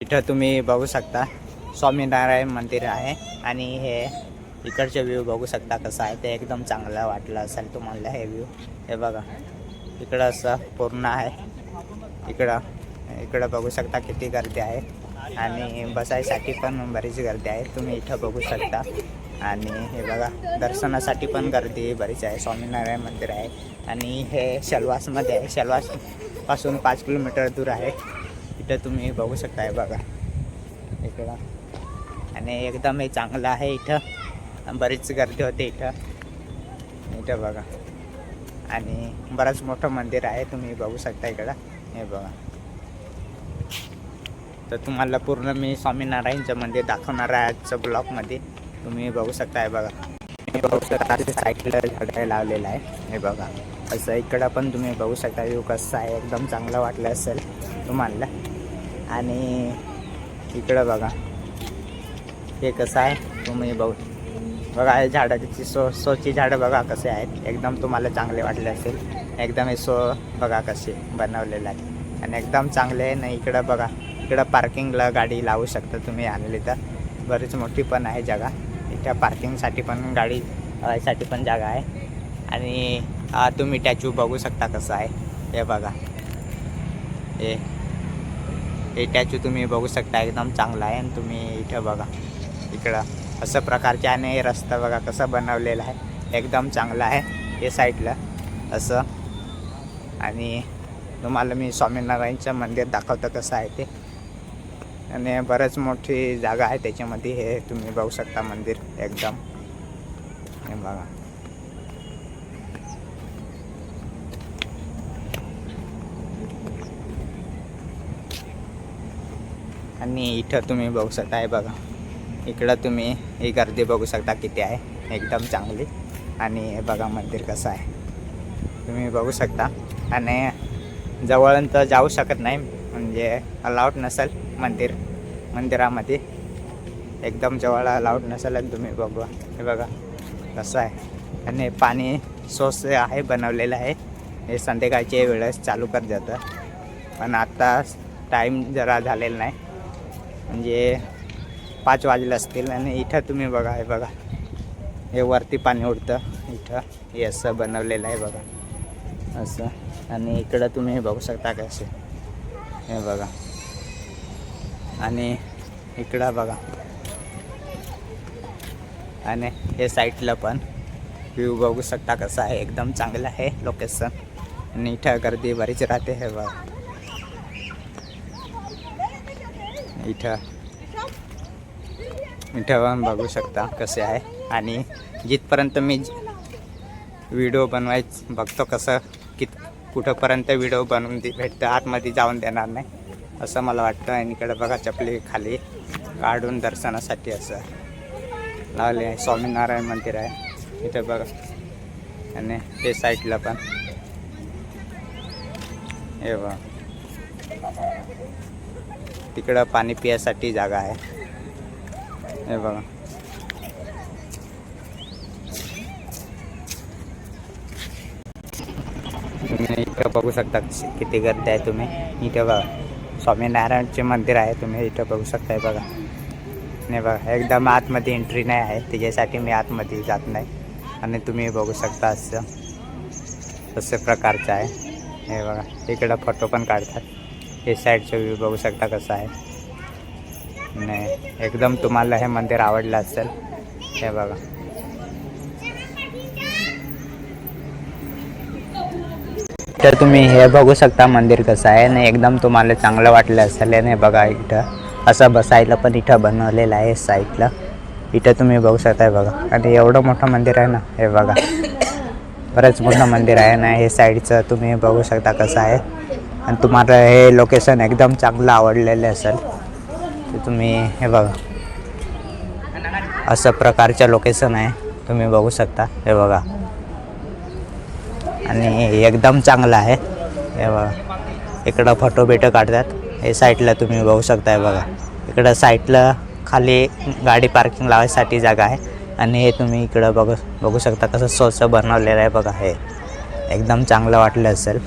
इथं तुम्ही बघू शकता स्वामीनारायण मंदिर आहे आणि हे इकडचे व्ह्यू बघू शकता कसं आहे ते एकदम चांगलं वाटलं असेल तुम्हाला हे व्ह्यू. हे बघा इकडं असं पूर्ण आहे. इकडं बघू शकता किती गर्दी आहे आणि बसायसाठी पण बरीच गर्दी आहे. तुम्ही इथं बघू शकता आणि हे बघा दर्शनासाठी पण गर्दी बरीच आहे. स्वामीनारायण मंदिर आहे आणि हे शेलवासमध्ये आहे. शेलवासपासून 5 किलोमीटर दूर आहे. इथं तुम्ही बघू शकता आहे बघा इकडं आणि एकदम हे चांगलं आहे. इथं बरीच गर्दी होते इथं बघा आणि बरंच मोठं मंदिर आहे. तुम्ही बघू शकता इकडं हे बघा. तर तुम्हाला पूर्ण मी स्वामीनारायणचं मंदिर दाखवणार आहे आजच्या ब्लॉगमध्ये. तुम्ही बघू शकता हे बघा. हे बघू शकता साईडला झाडं लावलेलं आहे. हे बघा असं इकडं पण तुम्ही बघू शकता व्ह्यू कसं आहे. एकदम चांगलं वाटलं असेल तुम्हाला. आणि इकडं बघा हे कसं आहे तुम्ही बघा हे झाडाची सोची झाडं बघा कसे आहेत. एकदम तुम्हाला चांगले वाटले असेल. एकदम हे बघा कसे बनवलेलं आहे आणि एकदम चांगले आहे. नाही इकडं बघा इकडं पार्किंगला गाडी लावू शकता तुम्ही आणली तर. बरीच मोठी पण आहे जागा. इथं पार्किंगसाठी पण गाडी साठी पण जागा आहे. आणि तुम्ही टॅचू बघू शकता कसं आहे. हे बघा हे टॅचू तुम्ही बघू शकता एकदम चांगला आहे. आणि तुम्ही इथं बघा इकडं असं प्रकारचे आणि रस्ता बघा कसं बनवलेला आहे. एकदम चांगला आहे हे साईडला असं. आणि तुम्हाला मी स्वामीनारायणचं मंदिर दाखवतं कसं आहे ते. आणि बरंच मोठी जागा आहे त्याच्यामध्ये. हे तुम्ही बघू शकता मंदिर एकदम हे बघा. आणि इथं तुम्ही बघू शकता आहे बघा इकडं तुम्ही ही गर्दी बघू शकता किती आहे एकदम चांगली. आणि हे बघा मंदिर कसं आहे तुम्ही बघू शकता. आणि जवळून तर जाऊ शकत नाही म्हणजे अलाउड नसेल मंदिरामध्ये. एकदम जवळ अलाउड नसेल. आणि तुम्ही बघा हे बघा कसं आहे. आणि पाणी सोर्स आहे बनवलेलं आहे. हे संध्याकाळच्या वेळेस चालू कर जातं पण आता टाईम जरा झालेला नाही म्हणजे 5 वाजले असतील. आणि इथं तुम्ही बघा हे बघा हे वरती पाणी उडतं इथं. हे असं बनवलेलं आहे बघा असं. आणि इकडं तुम्ही बघू शकता कसे हे बघा. आणि इकडं बघा आणि हे साईडला पण व्ह्यू बघू शकता कसं आहे. एकदम चांगलं आहे लोकेशन. आणि इथं गर्दी बरीच राहते. हे बघा इथं पण बघू शकता कसे आहे. आणि जिथपर्यंत मी व्हिडिओ बघतो कसं कुठंपर्यंत व्हिडिओ बनवून भेटतं आतमध्ये जाऊन देणार नाही असं मला वाटतं. आणि इकडे बघा चपली खाली काढून दर्शनासाठी असं लावले आहे. स्वामीनारायण मंदिर आहे इथं बघा. आणि ते साईडला पण हे बघा तिकडं पाणी पिण्यासाठी जागा आहे. हे बघा तुम्ही इथं बघू शकता किती गर्दी आहे. तुम्ही इथं बघा स्वामीनारायणचे मंदिर आहे. तुम्ही इथं बघू शकताय बघा. नाही बघा एकदम आतमध्ये एंट्री नाही आहे त्याच्यासाठी मी आतमध्ये जात नाही. आणि तुम्ही बघू शकता असं प्रकारचं आहे. हे बघा इकडं फोटो पण काढतात. हे साईडचं व्ह्यू बघू शकता कसं आहे. नाही एकदम तुम्हाला हे मंदिर आवडलं असेल. हे बघा तर तुम्ही हे बघू शकता मंदिर कसं आहे. आणि एकदम तुम्हाला चांगलं वाटलं असेल. आणि बघा इथं असं बसायला पण इथं बनवलेलं आहे साईडला. इथं तुम्ही बघू शकताय बघा. आणि एवढं मोठं मंदिर आहे ना हे बघा बरंच मोठं मंदिर आहे ना. हे साईडचं तुम्ही बघू शकता कसं आहे. आणि तुम्हाला हे लोकेशन एकदम चांगलं आवडलेलं असेल तर तुम्ही हे बघा असं प्रकारचं लोकेशन आहे. तुम्ही बघू शकता हे बघा. आणि एकदम चांगलं आहे. हे बघा इकडं फोटो काढतात. हे साईडला तुम्ही बघू शकताय बघा. इकडं साईडला खाली गाडी पार्किंग लावायसाठी जागा आहे. आणि हे तुम्ही इकडं बघू शकता कसं स्वच्छ बनवलेलं आहे बघा. हे एकदम चांगलं वाटलं असेल.